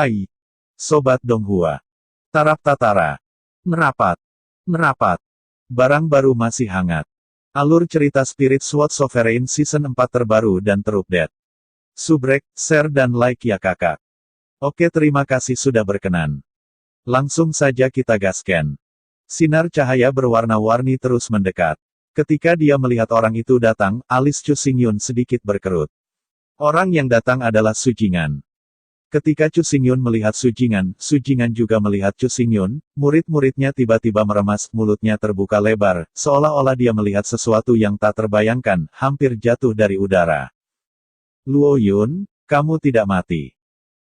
Hai, Sobat Donghua. Tarap Tatara. Merapat. Merapat. Barang baru masih hangat. Alur cerita Spirit Sword Sovereign Season 4 terbaru dan terupdate. Subrek, share dan like ya kakak. Oke, terima kasih sudah berkenan. Langsung saja kita gaskan. Sinar cahaya berwarna-warni terus mendekat. Ketika dia melihat orang itu datang, alis Chu Xingyun sedikit berkerut. Orang yang datang adalah Su Jingan. Ketika Chu Xingyun melihat Su Jingan juga melihat Chu Xingyun, murid-muridnya tiba-tiba meremas, mulutnya terbuka lebar, seolah-olah dia melihat sesuatu yang tak terbayangkan, hampir jatuh dari udara. Luo Yun, kamu tidak mati.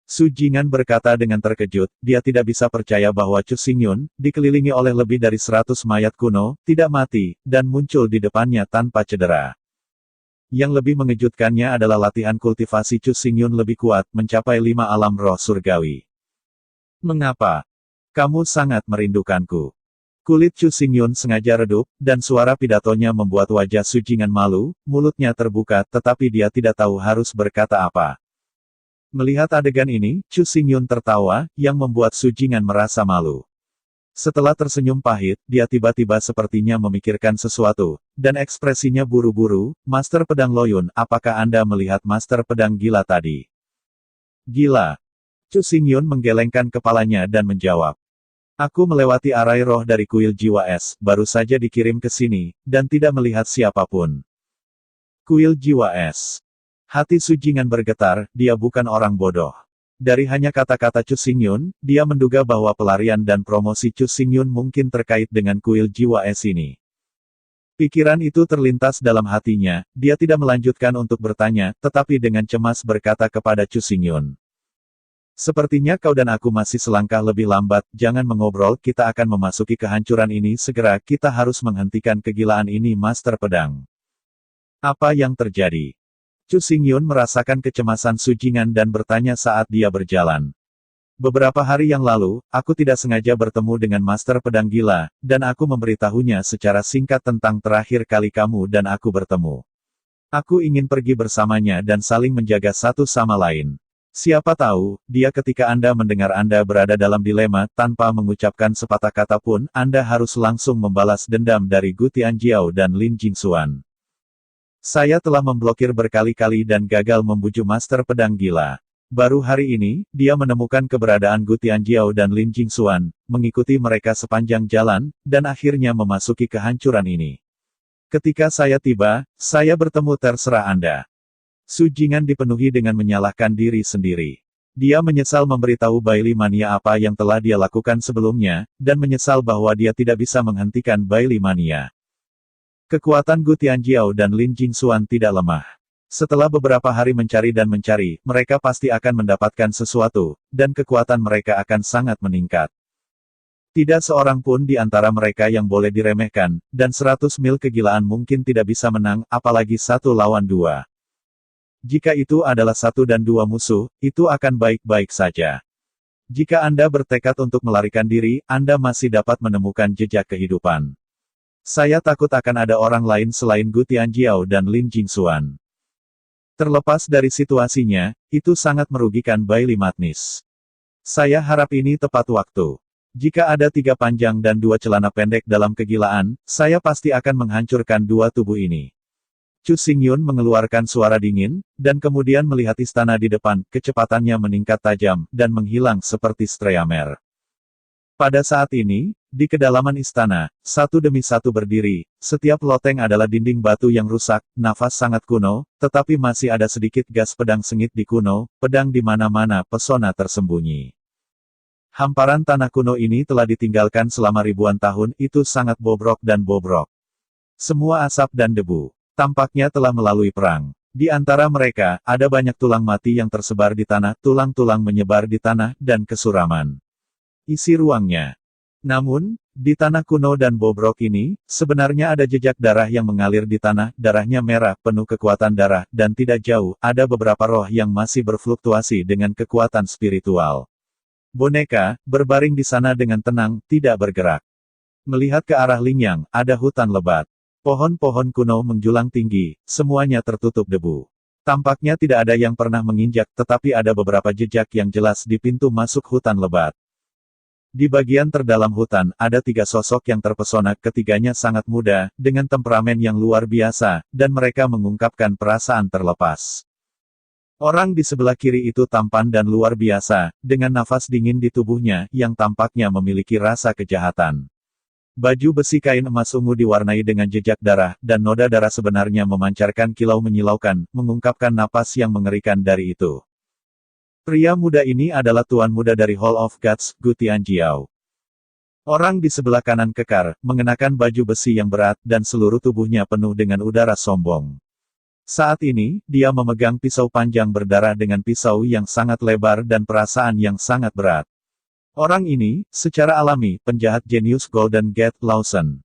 Su Jingan berkata dengan terkejut, dia tidak bisa percaya bahwa Chu Xingyun, dikelilingi oleh lebih dari 100 mayat kuno, tidak mati, dan muncul di depannya tanpa cedera. Yang lebih mengejutkannya adalah latihan kultivasi Chu Xingyun lebih kuat, mencapai 5 alam roh surgawi. Mengapa? Kamu sangat merindukanku. Kulit Chu Xingyun sengaja redup, dan suara pidatonya membuat wajah Su Jingan malu, mulutnya terbuka, tetapi dia tidak tahu harus berkata apa. Melihat adegan ini, Chu Xingyun tertawa, yang membuat Su Jingan merasa malu. Setelah tersenyum pahit, dia tiba-tiba sepertinya memikirkan sesuatu, dan ekspresinya buru-buru. Master Pedang Loyun, apakah Anda melihat Master Pedang Gila tadi? Gila. Chu Xingyun menggelengkan kepalanya dan menjawab. Aku melewati arai roh dari kuil jiwa es, baru saja dikirim ke sini, dan tidak melihat siapapun. Kuil jiwa es. Hati Su Jingan bergetar, dia bukan orang bodoh. Dari hanya kata-kata Chu Xingyun, dia menduga bahwa pelarian dan promosi Chu Xingyun mungkin terkait dengan kuil jiwa es ini. Pikiran itu terlintas dalam hatinya, dia tidak melanjutkan untuk bertanya, tetapi dengan cemas berkata kepada Chu Xingyun. Sepertinya kau dan aku masih selangkah lebih lambat, jangan mengobrol, kita akan memasuki kehancuran ini segera, kita harus menghentikan kegilaan ini Master Pedang. Apa yang terjadi? Chu Xingyun merasakan kecemasan Su Jingan dan bertanya saat dia berjalan. Beberapa hari yang lalu, aku tidak sengaja bertemu dengan Master Pedang Gila, dan aku memberitahunya secara singkat tentang terakhir kali kamu dan aku bertemu. Aku ingin pergi bersamanya dan saling menjaga satu sama lain. Siapa tahu, dia ketika Anda mendengar Anda berada dalam dilema, tanpa mengucapkan sepatah kata pun, Anda harus langsung membalas dendam dari Gu Tianjiao dan Lin Jingxuan. Saya telah memblokir berkali-kali dan gagal membujuk Master Pedang Gila. Baru hari ini, dia menemukan keberadaan Gu Tianjiao dan Lin Jingxuan, mengikuti mereka sepanjang jalan, dan akhirnya memasuki kehancuran ini. Ketika saya tiba, saya bertemu terserah Anda. Su Jingan dipenuhi dengan menyalahkan diri sendiri. Dia menyesal memberitahu Baili Mania apa yang telah dia lakukan sebelumnya, dan menyesal bahwa dia tidak bisa menghentikan Baili Mania. Kekuatan Gu Tianjiao dan Lin Jingxuan tidak lemah. Setelah beberapa hari mencari dan mencari, mereka pasti akan mendapatkan sesuatu, dan kekuatan mereka akan sangat meningkat. Tidak seorang pun di antara mereka yang boleh diremehkan, dan 100 mil kegilaan mungkin tidak bisa menang, apalagi 1 lawan 2. Jika itu adalah 1 dan 2 musuh, itu akan baik-baik saja. Jika Anda bertekad untuk melarikan diri, Anda masih dapat menemukan jejak kehidupan. Saya takut akan ada orang lain selain Gu Tianjiao dan Lin Jingxuan. Terlepas dari situasinya, itu sangat merugikan Baili Madness. Saya harap ini tepat waktu. Jika ada 3 panjang dan 2 celana pendek dalam kegilaan, saya pasti akan menghancurkan 2 tubuh ini. Chu Xingyun mengeluarkan suara dingin, dan kemudian melihat istana di depan, kecepatannya meningkat tajam, dan menghilang seperti streamer. Pada saat ini, di kedalaman istana, satu demi satu berdiri, setiap loteng adalah dinding batu yang rusak, nafas sangat kuno, tetapi masih ada sedikit gas pedang sengit di kuno, pedang di mana-mana, pesona tersembunyi. Hamparan tanah kuno ini telah ditinggalkan selama ribuan tahun, itu sangat bobrok dan bobrok. Semua asap dan debu, tampaknya telah melalui perang. Di antara mereka, ada banyak tulang mati yang tersebar di tanah, tulang-tulang menyebar di tanah, dan kesuraman. Isi ruangnya. Namun, di tanah kuno dan bobrok ini, sebenarnya ada jejak darah yang mengalir di tanah, darahnya merah, penuh kekuatan darah, dan tidak jauh, ada beberapa roh yang masih berfluktuasi dengan kekuatan spiritual. Boneka, berbaring di sana dengan tenang, tidak bergerak. Melihat ke arah Lingyang, ada hutan lebat. Pohon-pohon kuno menjulang tinggi, semuanya tertutup debu. Tampaknya tidak ada yang pernah menginjak, tetapi ada beberapa jejak yang jelas di pintu masuk hutan lebat. Di bagian terdalam hutan, ada 3 sosok yang terpesona, ketiganya sangat muda, dengan temperamen yang luar biasa, dan mereka mengungkapkan perasaan terlepas. Orang di sebelah kiri itu tampan dan luar biasa, dengan nafas dingin di tubuhnya, yang tampaknya memiliki rasa kejahatan. Baju besi kain emas ungu diwarnai dengan jejak darah, dan noda darah sebenarnya memancarkan kilau menyilaukan, mengungkapkan napas yang mengerikan dari itu. Pria muda ini adalah Tuan Muda dari Hall of Gods, Gu Tianjiao. Orang di sebelah kanan kekar, mengenakan baju besi yang berat, dan seluruh tubuhnya penuh dengan udara sombong. Saat ini, dia memegang pisau panjang berdarah dengan pisau yang sangat lebar dan perasaan yang sangat berat. Orang ini, secara alami, penjahat jenius Golden Gate Lawson.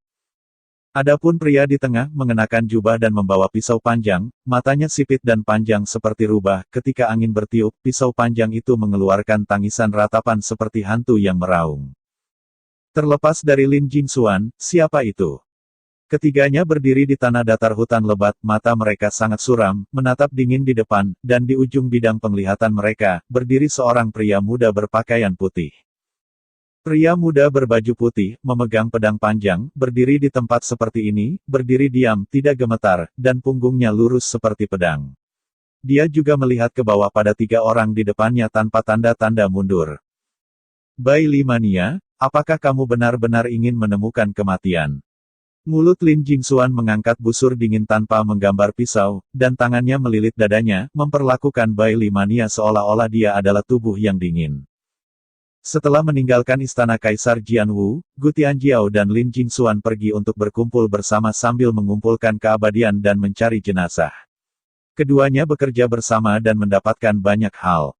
Adapun pria di tengah, mengenakan jubah dan membawa pisau panjang, matanya sipit dan panjang seperti rubah, ketika angin bertiup, pisau panjang itu mengeluarkan tangisan ratapan seperti hantu yang meraung. Terlepas dari Lin Jingxuan, siapa itu? Ketiganya berdiri di tanah datar hutan lebat, mata mereka sangat suram, menatap dingin di depan, dan di ujung bidang penglihatan mereka, berdiri seorang pria muda berpakaian putih. Pria muda berbaju putih, memegang pedang panjang, berdiri di tempat seperti ini, berdiri diam, tidak gemetar, dan punggungnya lurus seperti pedang. Dia juga melihat ke bawah pada 3 orang di depannya tanpa tanda-tanda mundur. Bai Li Mania, apakah kamu benar-benar ingin menemukan kematian? Mulut Lin Jingxuan mengangkat busur dingin tanpa menggambar pisau, dan tangannya melilit dadanya, memperlakukan Bai Li Mania seolah-olah dia adalah tubuh yang dingin. Setelah meninggalkan istana Kaisar Jianwu, Gu Tianjiao dan Lin Jingxuan pergi untuk berkumpul bersama sambil mengumpulkan keabadian dan mencari jenazah. Keduanya bekerja bersama dan mendapatkan banyak hal.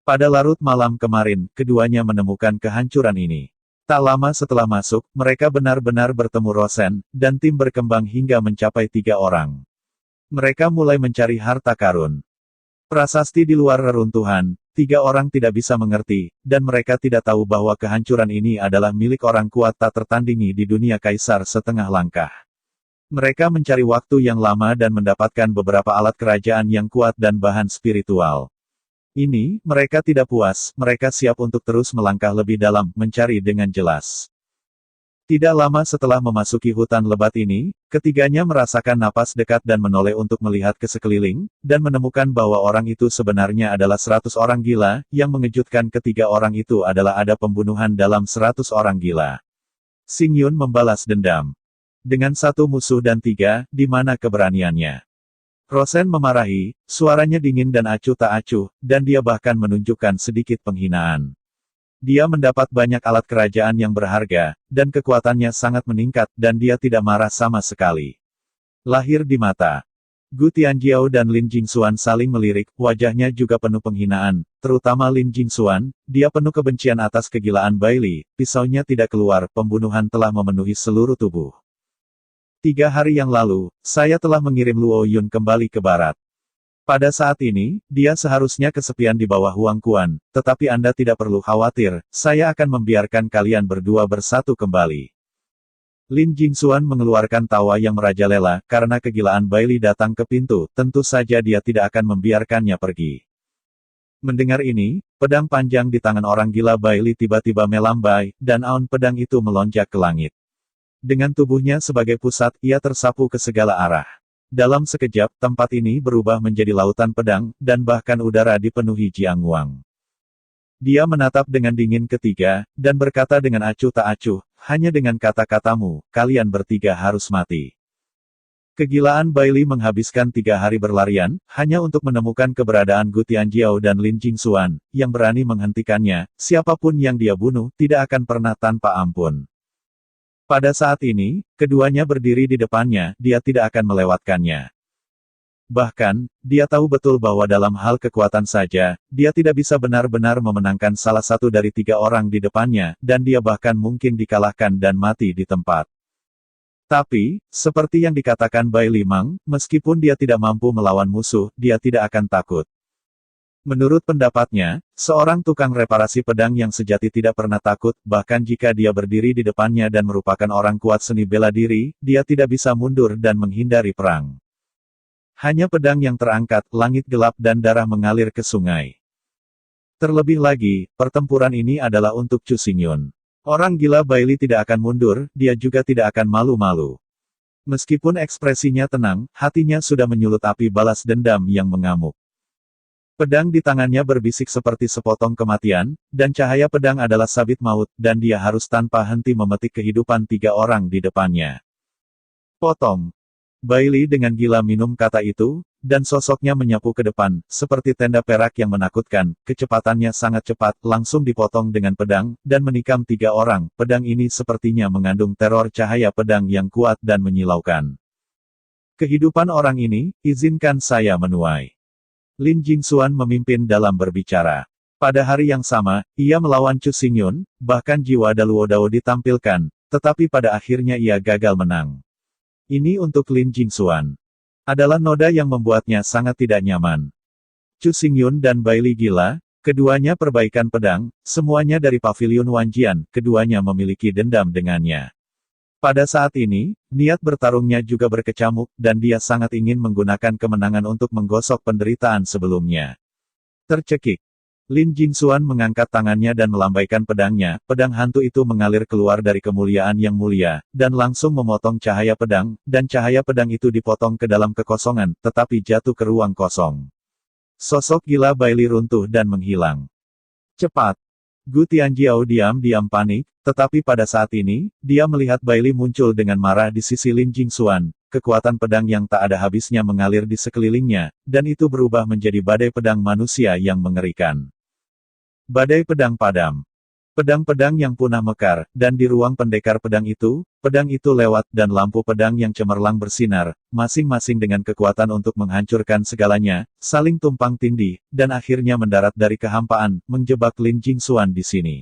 Pada larut malam kemarin, keduanya menemukan kehancuran ini. Tak lama setelah masuk, mereka benar-benar bertemu Rosen, dan tim berkembang hingga mencapai 3 orang. Mereka mulai mencari harta karun. Prasasti di luar reruntuhan, 3 orang tidak bisa mengerti, dan mereka tidak tahu bahwa kehancuran ini adalah milik orang kuat tak tertandingi di dunia kaisar setengah langkah. Mereka mencari waktu yang lama dan mendapatkan beberapa alat kerajaan yang kuat dan bahan spiritual. Ini, mereka tidak puas, mereka siap untuk terus melangkah lebih dalam, mencari dengan jelas. Tidak lama setelah memasuki hutan lebat ini, ketiganya merasakan napas dekat dan menoleh untuk melihat ke sekeliling, dan menemukan bahwa orang itu sebenarnya adalah 100 orang gila, yang mengejutkan ketiga orang itu adalah ada pembunuhan dalam 100 orang gila. Xing Yun membalas dendam. Dengan 1 musuh dan 3, di mana keberaniannya? Rosen memarahi, suaranya dingin dan acuh tak acuh, dan dia bahkan menunjukkan sedikit penghinaan. Dia mendapat banyak alat kerajaan yang berharga, dan kekuatannya sangat meningkat, dan dia tidak marah sama sekali. Lahir di mata. Gu Tianjiao dan Lin Jingxuan saling melirik, wajahnya juga penuh penghinaan, terutama Lin Jingxuan, dia penuh kebencian atas kegilaan Bai Li, pisaunya tidak keluar, pembunuhan telah memenuhi seluruh tubuh. 3 hari yang lalu, saya telah mengirim Luo Yun kembali ke barat. Pada saat ini, dia seharusnya kesepian di bawah Huang Quan, tetapi Anda tidak perlu khawatir, saya akan membiarkan kalian berdua bersatu kembali. Lin Jingxuan mengeluarkan tawa yang merajalela, karena kegilaan Bai Li datang ke pintu, tentu saja dia tidak akan membiarkannya pergi. Mendengar ini, pedang panjang di tangan orang gila Bai Li tiba-tiba melambai, dan aun pedang itu melonjak ke langit. Dengan tubuhnya sebagai pusat, ia tersapu ke segala arah. Dalam sekejap, tempat ini berubah menjadi lautan pedang, dan bahkan udara dipenuhi Jiangwang. Dia menatap dengan dingin ketiga, dan berkata dengan acuh tak acuh, hanya dengan kata-katamu, kalian bertiga harus mati. Kegilaan Bai Li menghabiskan 3 hari berlarian, hanya untuk menemukan keberadaan Gu Tianjiao dan Lin Jingxuan, yang berani menghentikannya, siapapun yang dia bunuh, tidak akan pernah tanpa ampun. Pada saat ini, keduanya berdiri di depannya, dia tidak akan melewatkannya. Bahkan, dia tahu betul bahwa dalam hal kekuatan saja, dia tidak bisa benar-benar memenangkan salah satu dari 3 orang di depannya, dan dia bahkan mungkin dikalahkan dan mati di tempat. Tapi, seperti yang dikatakan Bai Li Mang, meskipun dia tidak mampu melawan musuh, dia tidak akan takut. Menurut pendapatnya, seorang tukang reparasi pedang yang sejati tidak pernah takut, bahkan jika dia berdiri di depannya dan merupakan orang kuat seni bela diri, dia tidak bisa mundur dan menghindari perang. Hanya pedang yang terangkat, langit gelap dan darah mengalir ke sungai. Terlebih lagi, pertempuran ini adalah untuk Chu Xingyun. Orang gila Bailey tidak akan mundur, dia juga tidak akan malu-malu. Meskipun ekspresinya tenang, hatinya sudah menyulut api balas dendam yang mengamuk. Pedang di tangannya berbisik seperti sepotong kematian, dan cahaya pedang adalah sabit maut, dan dia harus tanpa henti memetik kehidupan 3 orang di depannya. Potong. Bailey dengan gila minum kata itu, dan sosoknya menyapu ke depan, seperti tenda perak yang menakutkan, kecepatannya sangat cepat, langsung dipotong dengan pedang, dan menikam 3 orang, pedang ini sepertinya mengandung teror cahaya pedang yang kuat dan menyilaukan. Kehidupan orang ini, izinkan saya menuai. Lin Jingxuan memimpin dalam berbicara. Pada hari yang sama, ia melawan Chu Xingyun, bahkan jiwa Daluodao ditampilkan, tetapi pada akhirnya ia gagal menang. Ini untuk Lin Jingxuan. Adalah noda yang membuatnya sangat tidak nyaman. Chu Xingyun dan Bailey gila, keduanya perbaikan pedang, semuanya dari pavilion Wanjian, keduanya memiliki dendam dengannya. Pada saat ini, niat bertarungnya juga berkecamuk, dan dia sangat ingin menggunakan kemenangan untuk menggosok penderitaan sebelumnya. Tercekik. Lin Jingxuan mengangkat tangannya dan melambaikan pedangnya, pedang hantu itu mengalir keluar dari kemuliaan yang mulia, dan langsung memotong cahaya pedang, dan cahaya pedang itu dipotong ke dalam kekosongan, tetapi jatuh ke ruang kosong. Sosok gila Bailey runtuh dan menghilang. Cepat. Gu Tianjiao diam-diam panik, tetapi pada saat ini, dia melihat Bailey muncul dengan marah di sisi Lin Jingxuan, kekuatan pedang yang tak ada habisnya mengalir di sekelilingnya, dan itu berubah menjadi badai pedang manusia yang mengerikan. Badai pedang padam. Pedang-pedang yang punah mekar, dan di ruang pendekar pedang itu lewat dan lampu pedang yang cemerlang bersinar, masing-masing dengan kekuatan untuk menghancurkan segalanya, saling tumpang tindih, dan akhirnya mendarat dari kehampaan, menjebak Lin Jingxuan di sini.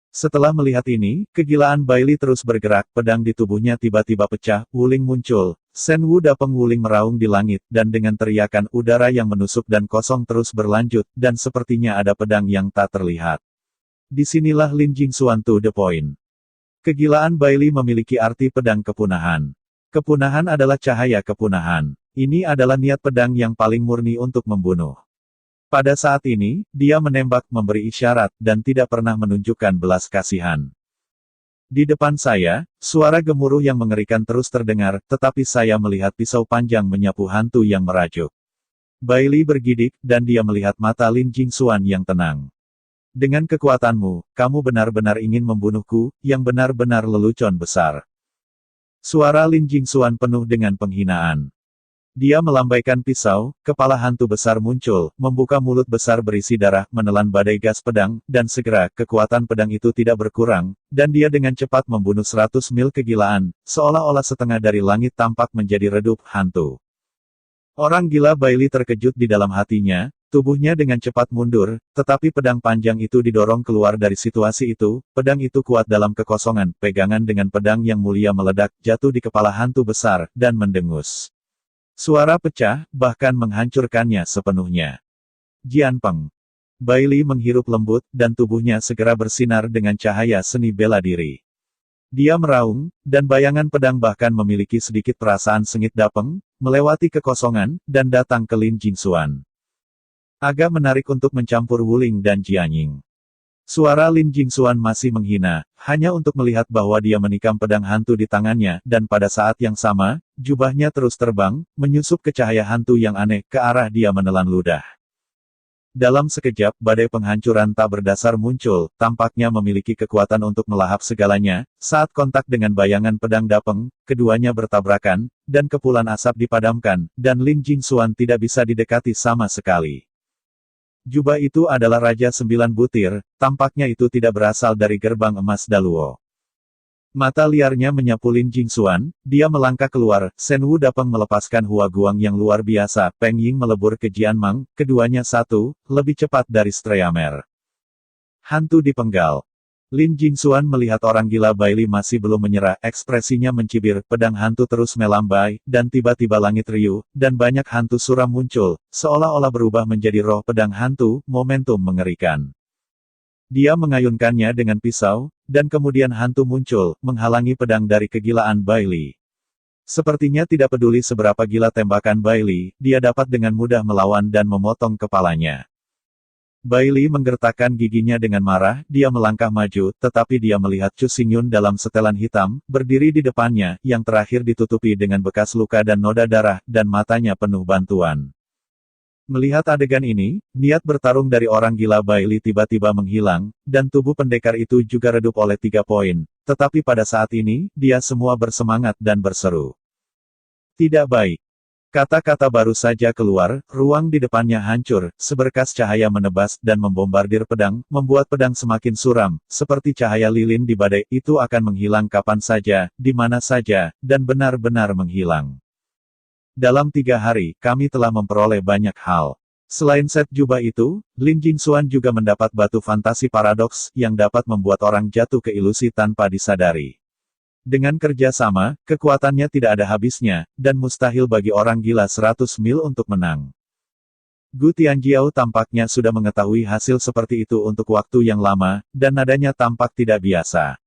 Setelah melihat ini, kegilaan Bailey terus bergerak, pedang di tubuhnya tiba-tiba pecah, Wuling muncul, Shen Wu Dapeng Wuling meraung di langit, dan dengan teriakan udara yang menusuk dan kosong terus berlanjut, dan sepertinya ada pedang yang tak terlihat. Disinilah Lin Jingxuan to the point. Kegilaan Bailey memiliki arti pedang kepunahan. Kepunahan adalah cahaya kepunahan. Ini adalah niat pedang yang paling murni untuk membunuh. Pada saat ini, dia menembak, memberi isyarat, dan tidak pernah menunjukkan belas kasihan. Di depan saya, suara gemuruh yang mengerikan terus terdengar, tetapi saya melihat pisau panjang menyapu hantu yang merajuk. Bailey bergidik, dan dia melihat mata Lin Jingxuan yang tenang. Dengan kekuatanmu, kamu benar-benar ingin membunuhku, yang benar-benar lelucon besar. Suara Lin Jingxuan penuh dengan penghinaan. Dia melambaikan pisau, kepala hantu besar muncul, membuka mulut besar berisi darah, menelan badai gas pedang, dan segera, kekuatan pedang itu tidak berkurang, dan dia dengan cepat membunuh 100 mil kegilaan, seolah-olah setengah dari langit tampak menjadi redup, hantu. Orang gila Bailey terkejut di dalam hatinya, tubuhnya dengan cepat mundur, tetapi pedang panjang itu didorong keluar dari situasi itu, pedang itu kuat dalam kekosongan, pegangan dengan pedang yang mulia meledak, jatuh di kepala hantu besar, dan mendengus. Suara pecah, bahkan menghancurkannya sepenuhnya. Jianpeng. Bailey menghirup lembut, dan tubuhnya segera bersinar dengan cahaya seni bela diri. Dia meraung, dan bayangan pedang bahkan memiliki sedikit perasaan sengit Dapeng, melewati kekosongan, dan datang ke Lin Jingxuan. Agak menarik untuk mencampur Wuling dan Jianying. Suara Lin Jingxuan masih menghina, hanya untuk melihat bahwa dia menikam pedang hantu di tangannya, dan pada saat yang sama, jubahnya terus terbang, menyusup ke cahaya hantu yang aneh, ke arah dia menelan ludah. Dalam sekejap, badai penghancuran tak berdasar muncul, tampaknya memiliki kekuatan untuk melahap segalanya, saat kontak dengan bayangan pedang Dapeng, keduanya bertabrakan, dan kepulan asap dipadamkan, dan Lin Jingxuan tidak bisa didekati sama sekali. Jubah itu adalah Raja 9 Butir, tampaknya itu tidak berasal dari gerbang emas Daluo. Mata liarnya menyapu Lin Jingxuan, dia melangkah keluar, Shen Wu Dapeng melepaskan Hua Guang yang luar biasa, Peng Ying melebur ke Jianmang, keduanya satu, lebih cepat dari Streamer. Hantu dipenggal. Lin Jingxuan melihat orang gila Bailey masih belum menyerah, ekspresinya mencibir, pedang hantu terus melambai, dan tiba-tiba langit riuh, dan banyak hantu suram muncul, seolah-olah berubah menjadi roh pedang hantu, momentum mengerikan. Dia mengayunkannya dengan pisau, dan kemudian hantu muncul, menghalangi pedang dari kegilaan Bailey. Sepertinya tidak peduli seberapa gila tembakan Bailey, dia dapat dengan mudah melawan dan memotong kepalanya. Bailey menggertakkan giginya dengan marah, dia melangkah maju, tetapi dia melihat Chu Xingyun dalam setelan hitam, berdiri di depannya, yang terakhir ditutupi dengan bekas luka dan noda darah, dan matanya penuh bantuan. Melihat adegan ini, niat bertarung dari orang gila Bailey tiba-tiba menghilang, dan tubuh pendekar itu juga redup oleh 3 poin. Tetapi pada saat ini, dia semua bersemangat dan berseru. Tidak baik. Kata-kata baru saja keluar, ruang di depannya hancur, seberkas cahaya menebas dan membombardir pedang, membuat pedang semakin suram, seperti cahaya lilin di badai, itu akan menghilang kapan saja, di mana saja, dan benar-benar menghilang. Dalam 3 hari, kami telah memperoleh banyak hal. Selain set jubah itu, Lin Jingxuan juga mendapat batu fantasi paradoks, yang dapat membuat orang jatuh ke ilusi tanpa disadari. Dengan kerja sama, kekuatannya tidak ada habisnya, dan mustahil bagi orang gila 100 mil untuk menang. Gu Tianjiao tampaknya sudah mengetahui hasil seperti itu untuk waktu yang lama, dan nadanya tampak tidak biasa.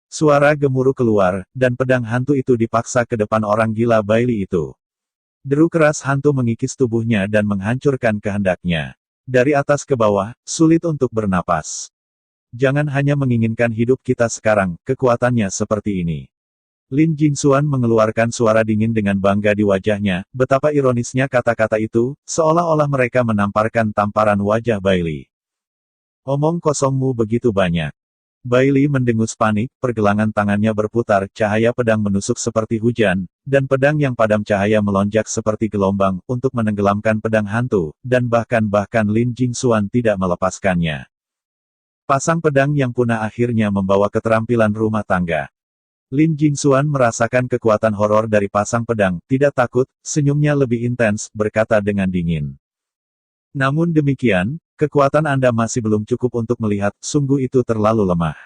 Suara gemuruh keluar, dan pedang hantu itu dipaksa ke depan orang gila Bailey itu. Deru keras hantu mengikis tubuhnya dan menghancurkan kehendaknya. Dari atas ke bawah, sulit untuk bernapas. Jangan hanya menginginkan hidup kita sekarang, kekuatannya seperti ini. Lin Jingxuan mengeluarkan suara dingin dengan bangga di wajahnya, betapa ironisnya kata-kata itu, seolah-olah mereka menamparkan tamparan wajah Bailey. Omong kosongmu begitu banyak. Bailey mendengus panik, pergelangan tangannya berputar, cahaya pedang menusuk seperti hujan, dan pedang yang padam cahaya melonjak seperti gelombang, untuk menenggelamkan pedang hantu, dan bahkan Lin Jingxuan tidak melepaskannya. Pasang pedang yang punah akhirnya membawa keterampilan rumah tangga. Lin Jingxuan merasakan kekuatan horor dari pasang pedang, tidak takut, senyumnya lebih intens, berkata dengan dingin. Namun demikian, kekuatan Anda masih belum cukup untuk melihat, sungguh itu terlalu lemah.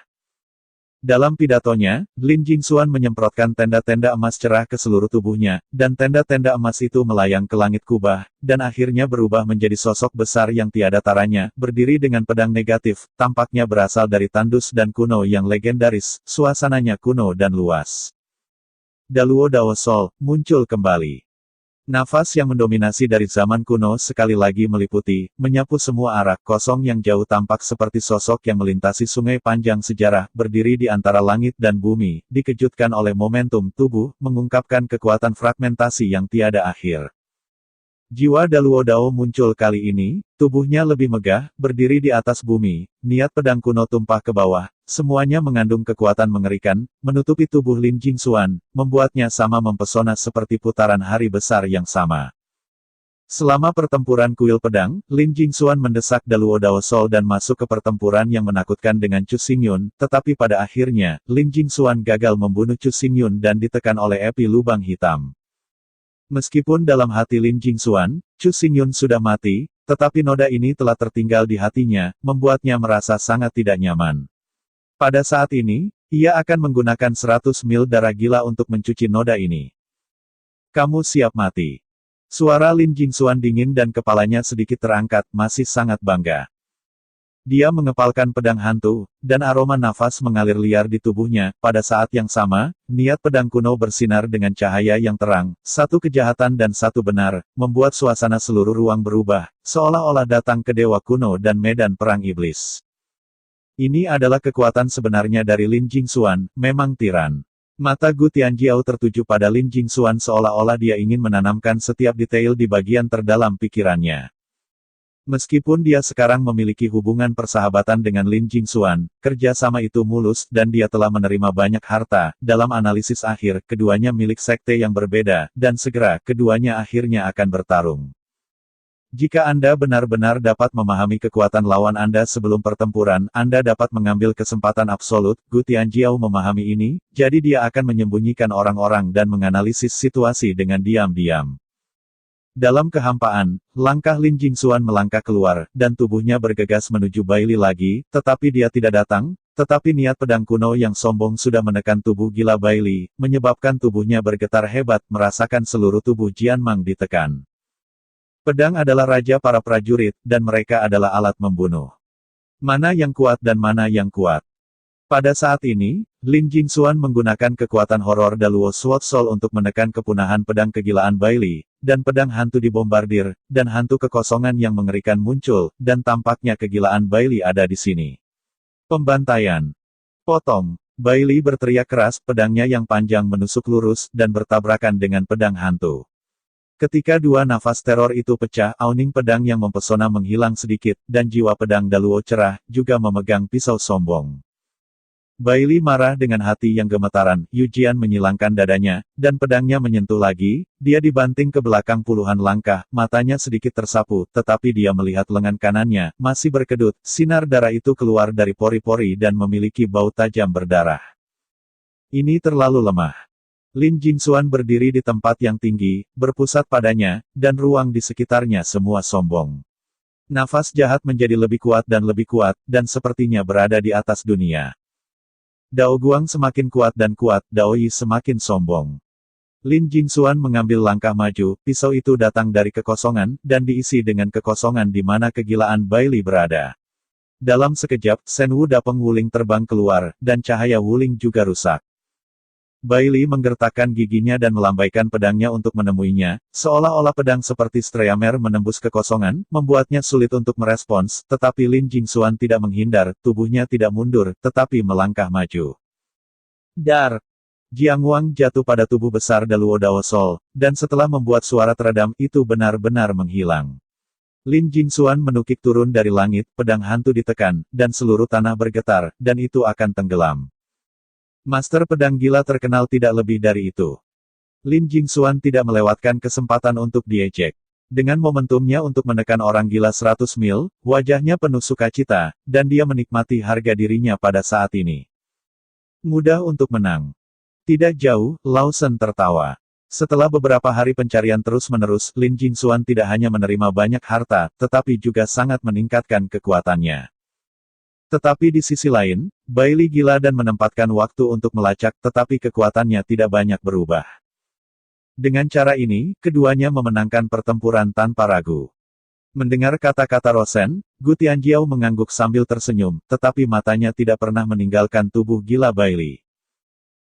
Dalam pidatonya, Lin Jingxuan menyemprotkan tenda-tenda emas cerah ke seluruh tubuhnya, dan tenda-tenda emas itu melayang ke langit kubah, dan akhirnya berubah menjadi sosok besar yang tiada taranya, berdiri dengan pedang negatif, tampaknya berasal dari tandus dan kuno yang legendaris, suasananya kuno dan luas. Daluo Dao Sol, muncul kembali. Nafas yang mendominasi dari zaman kuno sekali lagi meliputi, menyapu semua arah, kosong yang jauh tampak seperti sosok yang melintasi sungai panjang sejarah, berdiri di antara langit dan bumi, dikejutkan oleh momentum tubuh, mengungkapkan kekuatan fragmentasi yang tiada akhir. Jiwa Daluo Dao muncul kali ini, tubuhnya lebih megah, berdiri di atas bumi, niat pedang kuno tumpah ke bawah, semuanya mengandung kekuatan mengerikan, menutupi tubuh Lin Jingxuan, membuatnya sama mempesona seperti putaran hari besar yang sama. Selama pertempuran kuil pedang, Lin Jingxuan mendesak Daluo Dao Sol dan masuk ke pertempuran yang menakutkan dengan Chu Xingyun, tetapi pada akhirnya, Lin Jingxuan gagal membunuh Chu Xingyun dan ditekan oleh api lubang hitam. Meskipun dalam hati Lin Jingxuan, Chu Xingyun sudah mati, tetapi noda ini telah tertinggal di hatinya, membuatnya merasa sangat tidak nyaman. Pada saat ini, ia akan menggunakan 100 mil darah gila untuk mencuci noda ini. Kamu siap mati. Suara Lin Jingxuan dingin dan kepalanya sedikit terangkat, masih sangat bangga. Dia mengepalkan pedang hantu, dan aroma nafas mengalir liar di tubuhnya. Pada saat yang sama, niat pedang kuno bersinar dengan cahaya yang terang, satu kejahatan dan satu benar, membuat suasana seluruh ruang berubah, seolah-olah datang ke dewa kuno dan medan perang iblis. Ini adalah kekuatan sebenarnya dari Lin Jingxuan, memang tiran. Mata Gu Tianjiao tertuju pada Lin Jingxuan seolah-olah dia ingin menanamkan setiap detail di bagian terdalam pikirannya. Meskipun dia sekarang memiliki hubungan persahabatan dengan Lin Jingxuan, kerjasama itu mulus, dan dia telah menerima banyak harta. Dalam analisis akhir, keduanya milik sekte yang berbeda, dan segera, keduanya akhirnya akan bertarung. Jika Anda benar-benar dapat memahami kekuatan lawan Anda sebelum pertempuran, Anda dapat mengambil kesempatan absolut. Gu Tianjiao memahami ini, jadi dia akan menyembunyikan orang-orang dan menganalisis situasi dengan diam-diam. Dalam kehampaan, langkah Lin Jingxuan melangkah keluar, dan tubuhnya bergegas menuju Bailey lagi, tetapi dia tidak datang, tetapi niat pedang kuno yang sombong sudah menekan tubuh gila Bailey, menyebabkan tubuhnya bergetar hebat, merasakan seluruh tubuh Jianmang ditekan. Pedang adalah raja para prajurit, dan mereka adalah alat membunuh. Mana yang kuat dan mana yang kuat? Pada saat ini, Lin Jingxuan menggunakan kekuatan horor Daluo Sword Soul untuk menekan kepunahan pedang kegilaan Bailey, dan pedang hantu dibombardir, dan hantu kekosongan yang mengerikan muncul, dan tampaknya kegilaan Bailey ada di sini. Pembantaian. Potong. Bailey berteriak keras, pedangnya yang panjang menusuk lurus, dan bertabrakan dengan pedang hantu. Ketika dua nafas teror itu pecah, auning pedang yang mempesona menghilang sedikit, dan jiwa pedang Daluo cerah, juga memegang pisau sombong. Bailey marah dengan hati yang gemetaran, Yu Jian menyilangkan dadanya, dan pedangnya menyentuh lagi, dia dibanting ke belakang puluhan langkah, matanya sedikit tersapu, tetapi dia melihat lengan kanannya, masih berkedut, sinar darah itu keluar dari pori-pori dan memiliki bau tajam berdarah. Ini terlalu lemah. Lin Jingxuan berdiri di tempat yang tinggi, berpusat padanya, dan ruang di sekitarnya semua sombong. Nafas jahat menjadi lebih kuat, dan sepertinya berada di atas dunia. Dao Guang semakin kuat, Dao Yi semakin sombong. Lin Jingxuan mengambil langkah maju, pisau itu datang dari kekosongan, dan diisi dengan kekosongan di mana kegilaan Bailey berada. Dalam sekejap, Shen Wu Dapeng Wuling terbang keluar, dan cahaya Wuling juga rusak. Bailey menggertakkan giginya dan melambaikan pedangnya untuk menemuinya, seolah-olah pedang seperti Streamer menembus kekosongan, membuatnya sulit untuk merespons, tetapi Lin Jingxuan tidak menghindar, tubuhnya tidak mundur, tetapi melangkah maju. Dar! Jiang Wang jatuh pada tubuh besar Daluo Dao Soul, dan setelah membuat suara teredam, itu benar-benar menghilang. Lin Jingxuan menukik turun dari langit, pedang hantu ditekan, dan seluruh tanah bergetar, dan itu akan tenggelam. Master pedang gila terkenal tidak lebih dari itu. Lin Jingxuan tidak melewatkan kesempatan untuk diejek. Dengan momentumnya untuk menekan orang gila 100 mil, wajahnya penuh sukacita, dan dia menikmati harga dirinya pada saat ini. Mudah untuk menang. Tidak jauh, Lao Shen tertawa. Setelah beberapa hari pencarian terus-menerus, Lin Jingxuan tidak hanya menerima banyak harta, tetapi juga sangat meningkatkan kekuatannya. Tetapi di sisi lain, Bailey gila dan menempatkan waktu untuk melacak, tetapi kekuatannya tidak banyak berubah. Dengan cara ini, keduanya memenangkan pertempuran tanpa ragu. Mendengar kata-kata Rosen, Gu Tianjiao mengangguk sambil tersenyum, tetapi matanya tidak pernah meninggalkan tubuh gila Bailey.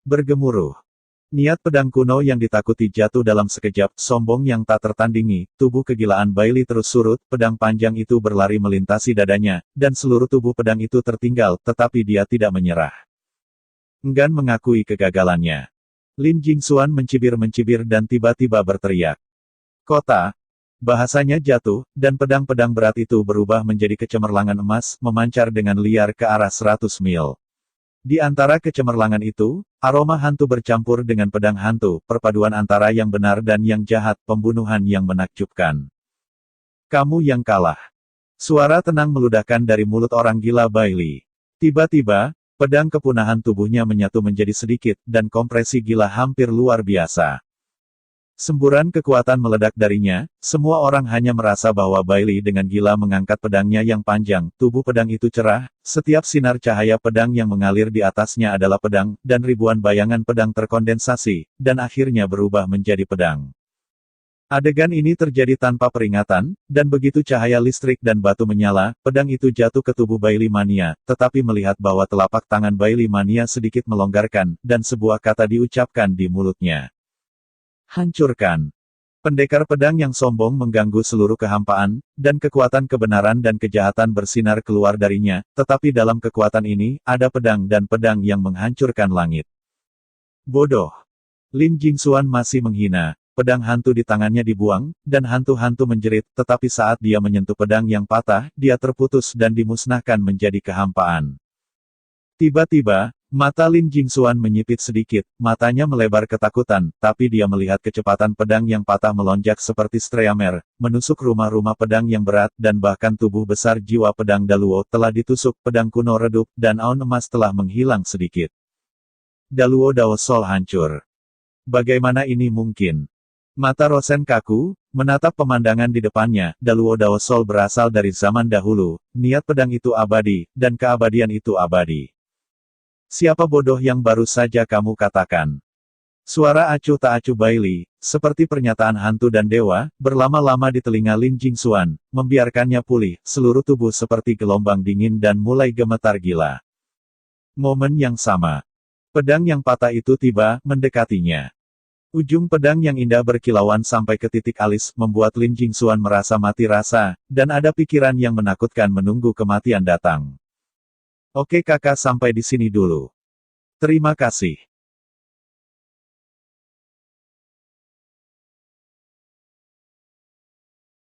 Bergemuruh. Niat pedang kuno yang ditakuti jatuh dalam sekejap, sombong yang tak tertandingi, tubuh kegilaan Bailey terus surut, pedang panjang itu berlari melintasi dadanya, dan seluruh tubuh pedang itu tertinggal, tetapi dia tidak menyerah. Enggan mengakui kegagalannya. Lin Jingxuan mencibir-mencibir dan tiba-tiba berteriak. Kota! Bahasanya jatuh, dan pedang-pedang berat itu berubah menjadi kecemerlangan emas, memancar dengan liar ke arah 100 mil. Di antara kecemerlangan itu, aroma hantu bercampur dengan pedang hantu, perpaduan antara yang benar dan yang jahat, pembunuhan yang menakjubkan. Kamu yang kalah. Suara tenang meludahkan dari mulut orang gila Bailey. Tiba-tiba, pedang kepunahan tubuhnya menyatu menjadi sedikit, dan kompresi gila hampir luar biasa. Semburan kekuatan meledak darinya, semua orang hanya merasa bahwa Bailey dengan gila mengangkat pedangnya yang panjang, tubuh pedang itu cerah, setiap sinar cahaya pedang yang mengalir di atasnya adalah pedang, dan ribuan bayangan pedang terkondensasi, dan akhirnya berubah menjadi pedang. Adegan ini terjadi tanpa peringatan, dan begitu cahaya listrik dan batu menyala, pedang itu jatuh ke tubuh Bailey Mania, tetapi melihat bahwa telapak tangan Bailey Mania sedikit melonggarkan, dan sebuah kata diucapkan di mulutnya. Hancurkan. Pendekar pedang yang sombong mengganggu seluruh kehampaan, dan kekuatan kebenaran dan kejahatan bersinar keluar darinya, tetapi dalam kekuatan ini, ada pedang dan pedang yang menghancurkan langit. Bodoh. Lin Jingxuan masih menghina, pedang hantu di tangannya dibuang, dan hantu-hantu menjerit, tetapi saat dia menyentuh pedang yang patah, dia terputus dan dimusnahkan menjadi kehampaan. Tiba-tiba, mata Lin Jingxuan menyipit sedikit, matanya melebar ketakutan, tapi dia melihat kecepatan pedang yang patah melonjak seperti Streamer, menusuk rumah-rumah pedang yang berat, dan bahkan tubuh besar jiwa pedang Daluo telah ditusuk, pedang kuno redup, dan aun emas telah menghilang sedikit. Daluo Dao Soul hancur. Bagaimana ini mungkin? Mata Rosen kaku, menatap pemandangan di depannya, Daluo Dao Soul berasal dari zaman dahulu, niat pedang itu abadi, dan keabadian itu abadi. Siapa bodoh yang baru saja kamu katakan? Suara acuh tak acuh Bailey, seperti pernyataan hantu dan dewa, berlama-lama di telinga Lin Jingxuan, membiarkannya pulih, seluruh tubuh seperti gelombang dingin dan mulai gemetar gila. Momen yang sama. Pedang yang patah itu tiba, mendekatinya. Ujung pedang yang indah berkilauan sampai ke titik alis, membuat Lin Jingxuan merasa mati rasa, dan ada pikiran yang menakutkan menunggu kematian datang. Oke kakak, sampai di sini dulu. Terima kasih.